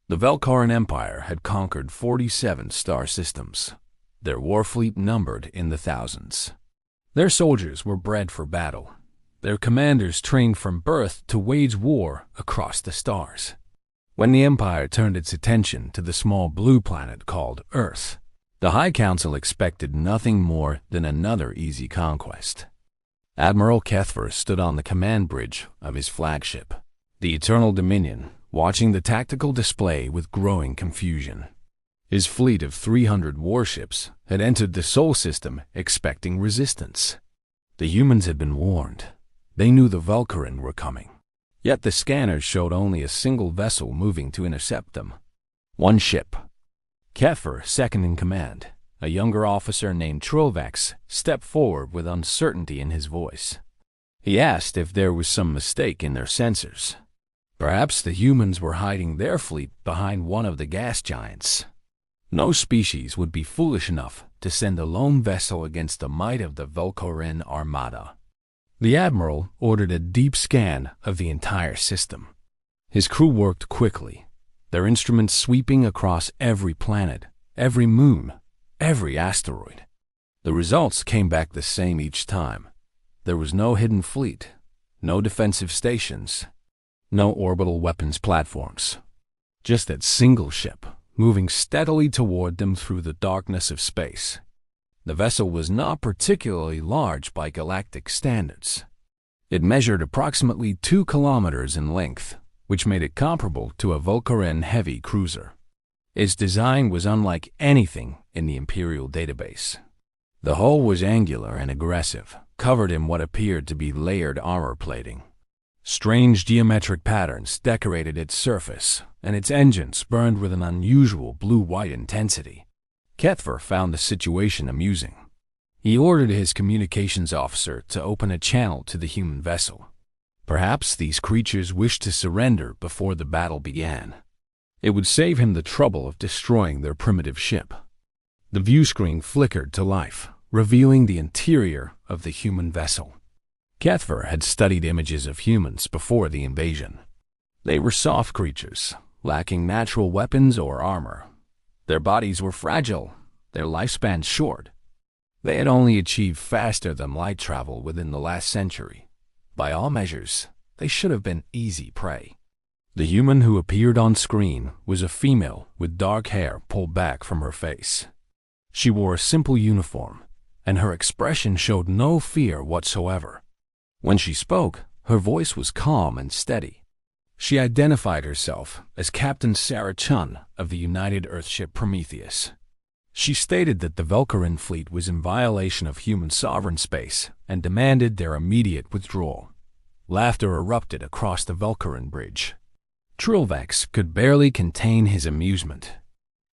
The Velkaran Empire had conquered 47 star systems. Their war fleet numbered in the thousands. Their soldiers were bred for battle. Their commanders trained from birth to wage war across the stars. When the Empire turned its attention to the small blue planet called Earth, the High Council expected nothing more than another easy conquest. Admiral Kethver stood on the command bridge of his flagship, the Eternal Dominion, watching the tactical display with growing confusion. His fleet of 300 warships had entered the Sol system expecting resistance. The humans had been warned. They knew the Velkaran were coming. Yet the scanners showed only a single vessel moving to intercept them. One ship. Kethver, second in command, a younger officer named Trilvax, stepped forward with uncertainty in his voice. He asked if there was some mistake in their sensors. Perhaps the humans were hiding their fleet behind one of the gas giants. No species would be foolish enough to send a lone vessel against the might of the Velkaran Armada. The Admiral ordered a deep scan of the entire system. His crew worked quickly, their instruments sweeping across every planet, every moon, every asteroid. The results came back the same each time. There was no hidden fleet, no defensive stations, no orbital weapons platforms. Just that single ship, moving steadily toward them through the darkness of space. The vessel was not particularly large by galactic standards. It measured approximately 2 kilometers in length, which made it comparable to a Velkaran heavy cruiser. Its design was unlike anything in the Imperial database. The hull was angular and aggressive, covered in what appeared to be layered armor plating. Strange geometric patterns decorated its surface, and its engines burned with an unusual blue-white intensity. Kethver found the situation amusing. He ordered his communications officer to open a channel to the human vessel. Perhaps these creatures wished to surrender before the battle began. It would save him the trouble of destroying their primitive ship. The view screen flickered to life, revealing the interior of the human vessel. Kethver had studied images of humans before the invasion. They were soft creatures, lacking natural weapons or armor. Their bodies were fragile, their lifespan short. They had only achieved faster than light travel within the last century. By all measures, they should have been easy prey. The human who appeared on screen was a female with dark hair pulled back from her face. She wore a simple uniform, and her expression showed no fear whatsoever. When she spoke, her voice was calm and steady. She identified herself as Captain Sarah Chun of the United Earthship Prometheus. She stated that the Velkaran fleet was in violation of human sovereign space and demanded their immediate withdrawal. Laughter erupted across the Velkaran bridge. Trilvax could barely contain his amusement.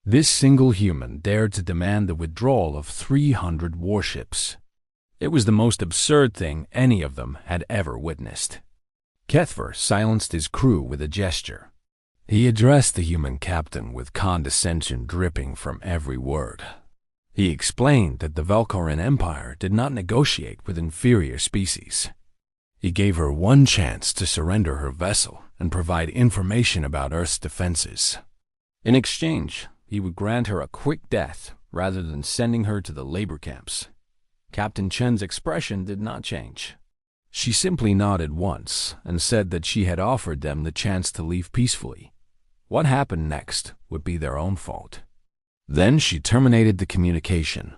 This single human dared to demand the withdrawal of 300 warships. It was the most absurd thing any of them had ever witnessed. Kethver silenced his crew with a gesture. He addressed the human captain with condescension dripping from every word. He explained that the Velkaran Empire did not negotiate with inferior species. He gave her one chance to surrender her vessel and provide information about Earth's defenses. In exchange, he would grant her a quick death rather than sending her to the labor camps. Captain Chen's expression did not change. She simply nodded once and said that she had offered them the chance to leave peacefully. What happened next would be their own fault. Then she terminated the communication.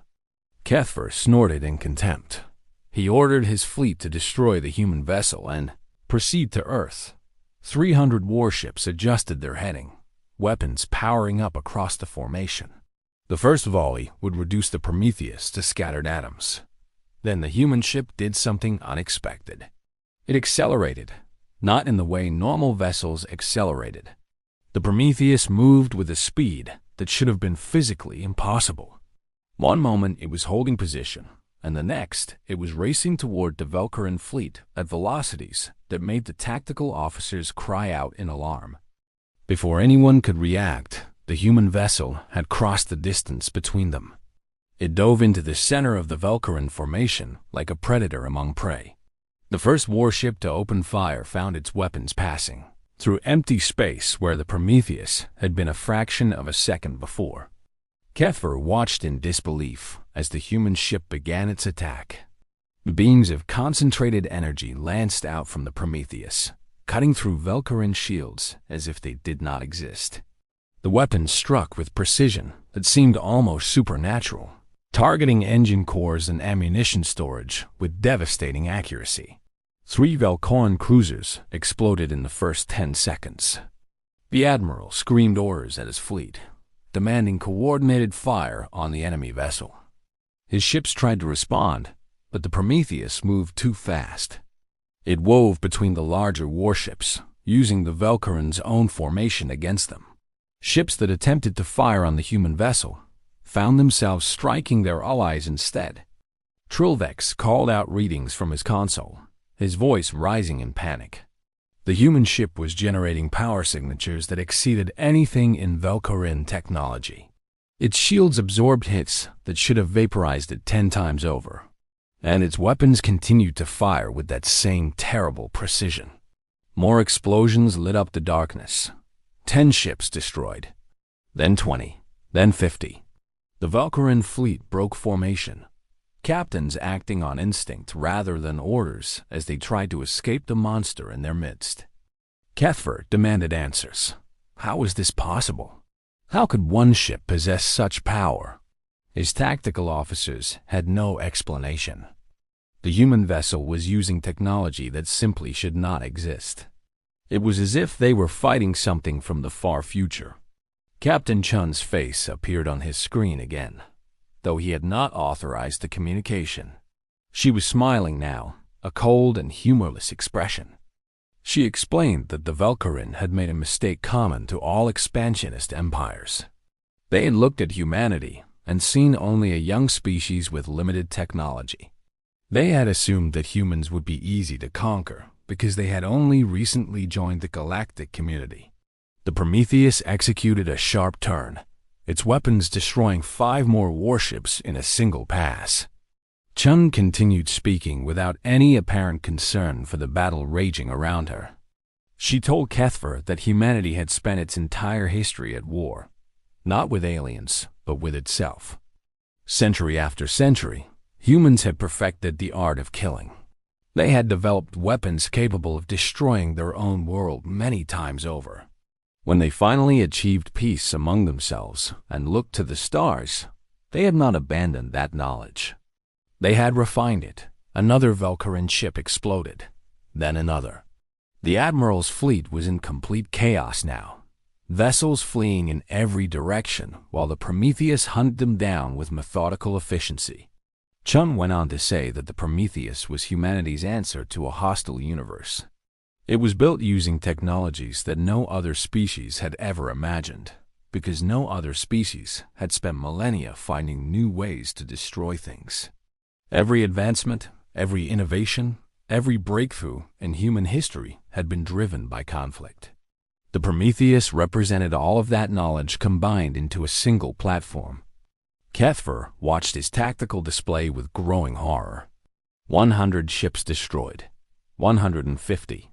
Kethver snorted in contempt. He ordered his fleet to destroy the human vessel and proceed to Earth. 300 warships adjusted their heading, weapons powering up across the formation. The first volley would reduce the Prometheus to scattered atoms. Then the human ship did something unexpected. It accelerated, not in the way normal vessels accelerated. The Prometheus moved with a speed that should have been physically impossible. One moment it was holding position, and the next it was racing toward the Velkaran fleet at velocities that made the tactical officers cry out in alarm. Before anyone could react, the human vessel had crossed the distance between them. It dove into the center of the Velkaran formation like a predator among prey. The first warship to open fire found its weapons passing, through empty space where the Prometheus had been a fraction of a second before. Kethver watched in disbelief as the human ship began its attack. Beams of concentrated energy lanced out from the Prometheus, cutting through Valkyrian shields as if they did not exist. The weapon struck with precision that seemed almost supernatural, targeting engine cores and ammunition storage with devastating accuracy. 3 Valkyrian cruisers exploded in the first 10 seconds. The admiral screamed orders at his fleet, demanding coordinated fire on the enemy vessel. His ships tried to respond, but the Prometheus moved too fast. It wove between the larger warships, using the Valkyrians' own formation against them. Ships that attempted to fire on the human vessel found themselves striking their allies instead. Trilvex called out readings from his console, his voice rising in panic. The human ship was generating power signatures that exceeded anything in Valkyrian technology. Its shields absorbed hits that should have vaporized it 10 times over, and its weapons continued to fire with that same terrible precision. More explosions lit up the darkness. 10 ships destroyed, then 20, then 50. The Valkyrian fleet broke formation, captains acting on instinct rather than orders as they tried to escape the monster in their midst. Kethver demanded answers. How was this possible? How could one ship possess such power? His tactical officers had no explanation. The human vessel was using technology that simply should not exist. It was as if they were fighting something from the far future. Captain Chun's face appeared on his screen again, though he had not authorized the communication. She was smiling now, a cold and humorless expression. She explained that the Valkyrian had made a mistake common to all expansionist empires. They had looked at humanity and seen only a young species with limited technology. They had assumed that humans would be easy to conquer because they had only recently joined the galactic community. The Prometheus executed a sharp turn, its weapons destroying 5 more warships in a single pass. Chun continued speaking without any apparent concern for the battle raging around her. She told Kethver that humanity had spent its entire history at war, not with aliens, but with itself. Century after century, humans had perfected the art of killing. They had developed weapons capable of destroying their own world many times over. When they finally achieved peace among themselves and looked to the stars, they had not abandoned that knowledge. They had refined it. Another Valkyrian ship exploded, then another. The Admiral's fleet was in complete chaos now, vessels fleeing in every direction while the Prometheus hunted them down with methodical efficiency. Chun went on to say that the Prometheus was humanity's answer to a hostile universe. It was built using technologies that no other species had ever imagined, because no other species had spent millennia finding new ways to destroy things. Every advancement, every innovation, every breakthrough in human history had been driven by conflict. The Prometheus represented all of that knowledge combined into a single platform. Kethver watched his tactical display with growing horror. 100 ships destroyed. 150.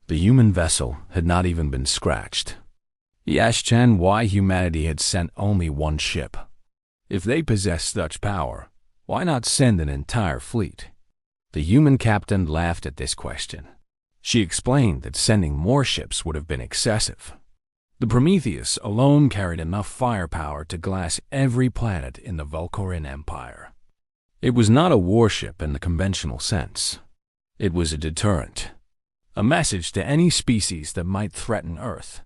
The human vessel had not even been scratched. He asked Chen why humanity had sent only 1 ship. If they possessed such power, why not send an entire fleet? The human captain laughed at this question. She explained that sending more ships would have been excessive. The Prometheus alone carried enough firepower to glass every planet in the Valkyrian Empire. It was not a warship in the conventional sense. It was a deterrent, a message to any species that might threaten Earth.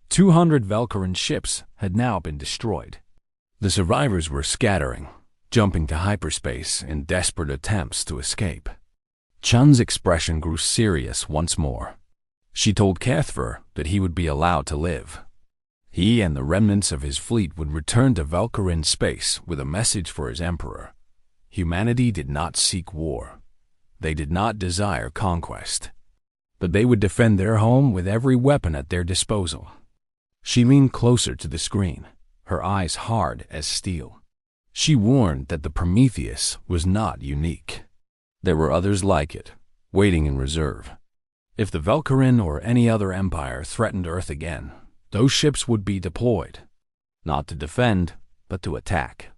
200 Valkyrian ships had now been destroyed. The survivors were scattering, jumping to hyperspace in desperate attempts to escape. Chun's expression grew serious once more. She told Kethver that he would be allowed to live. He and the remnants of his fleet would return to Valkyrian space with a message for his emperor. Humanity did not seek war. They did not desire conquest. But they would defend their home with every weapon at their disposal. She leaned closer to the screen, her eyes hard as steel. She warned that the Prometheus was not unique. There were others like it, waiting in reserve. If the Valkyrin or any other empire threatened Earth again, those ships would be deployed, not to defend, but to attack.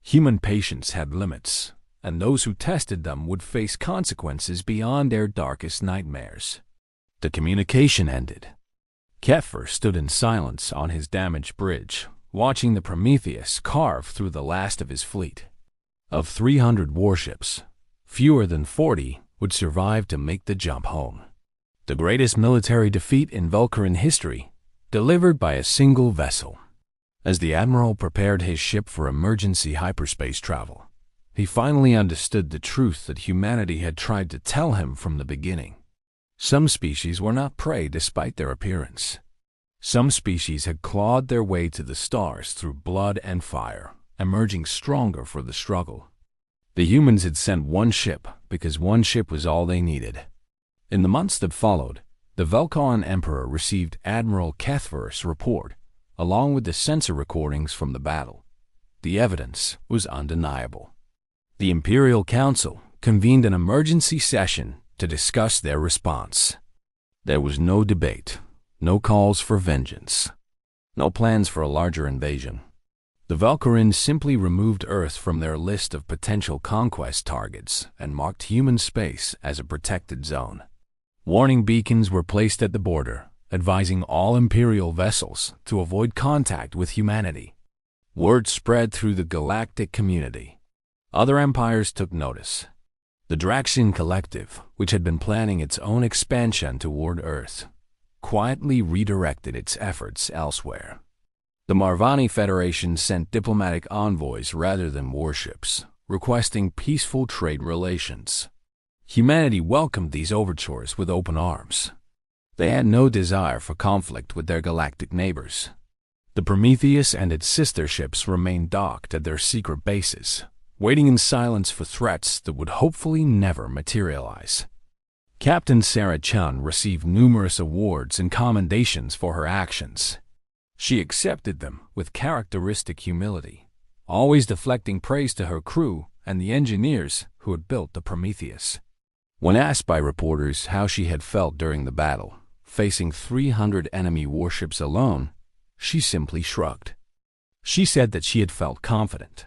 Human patience had limits, and those who tested them would face consequences beyond their darkest nightmares. The communication ended. Kepler stood in silence on his damaged bridge, watching the Prometheus carve through the last of his fleet. Of 300 warships, fewer than 40 would survive to make the jump home. The greatest military defeat in Valkyrian history, delivered by a single vessel. As the admiral prepared his ship for emergency hyperspace travel, he finally understood the truth that humanity had tried to tell him from the beginning. Some species were not prey despite their appearance. Some species had clawed their way to the stars through blood and fire, emerging stronger for the struggle. The humans had sent one ship because one ship was all they needed. In the months that followed, the Valkyrian Emperor received Admiral Kepler's report, along with the sensor recordings from the battle. The evidence was undeniable. The Imperial Council convened an emergency session to discuss their response. There was no debate, no calls for vengeance, no plans for a larger invasion. The Valkyrians simply removed Earth from their list of potential conquest targets and marked human space as a protected zone. Warning beacons were placed at the border, advising all Imperial vessels to avoid contact with humanity. Word spread through the galactic community. Other empires took notice. The Draxian Collective, which had been planning its own expansion toward Earth, quietly redirected its efforts elsewhere. The Marvani Federation sent diplomatic envoys rather than warships, requesting peaceful trade relations. Humanity welcomed these overtures with open arms. They had no desire for conflict with their galactic neighbors. The Prometheus and its sister ships remained docked at their secret bases, waiting in silence for threats that would hopefully never materialize. Captain Sarah Chun received numerous awards and commendations for her actions. She accepted them with characteristic humility, always deflecting praise to her crew and the engineers who had built the Prometheus. When asked by reporters how she had felt during the battle, facing 300 enemy warships alone, she simply shrugged. She said that she had felt confident.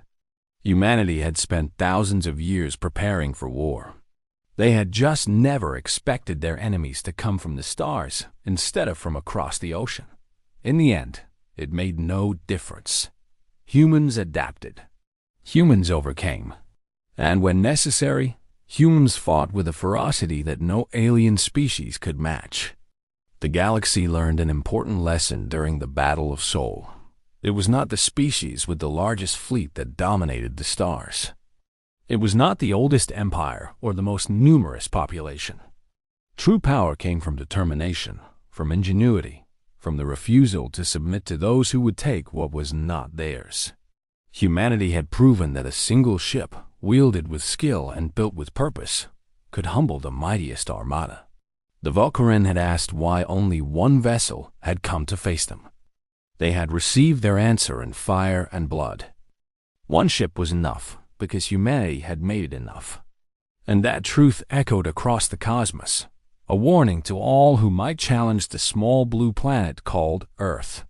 Humanity had spent thousands of years preparing for war. They had just never expected their enemies to come from the stars instead of from across the ocean. In the end, it made no difference. Humans adapted. Humans overcame. And when necessary, humans fought with a ferocity that no alien species could match. The galaxy learned an important lesson during the Battle of Sol. It was not the species with the largest fleet that dominated the stars. It was not the oldest empire or the most numerous population. True power came from determination, from ingenuity, from the refusal to submit to those who would take what was not theirs. Humanity had proven that a single ship, wielded with skill and built with purpose, could humble the mightiest armada. The Valkyrian had asked why only one vessel had come to face them. They had received their answer in fire and blood. One ship was enough, because humanity had made it enough. And that truth echoed across the cosmos, a warning to all who might challenge the small blue planet called Earth.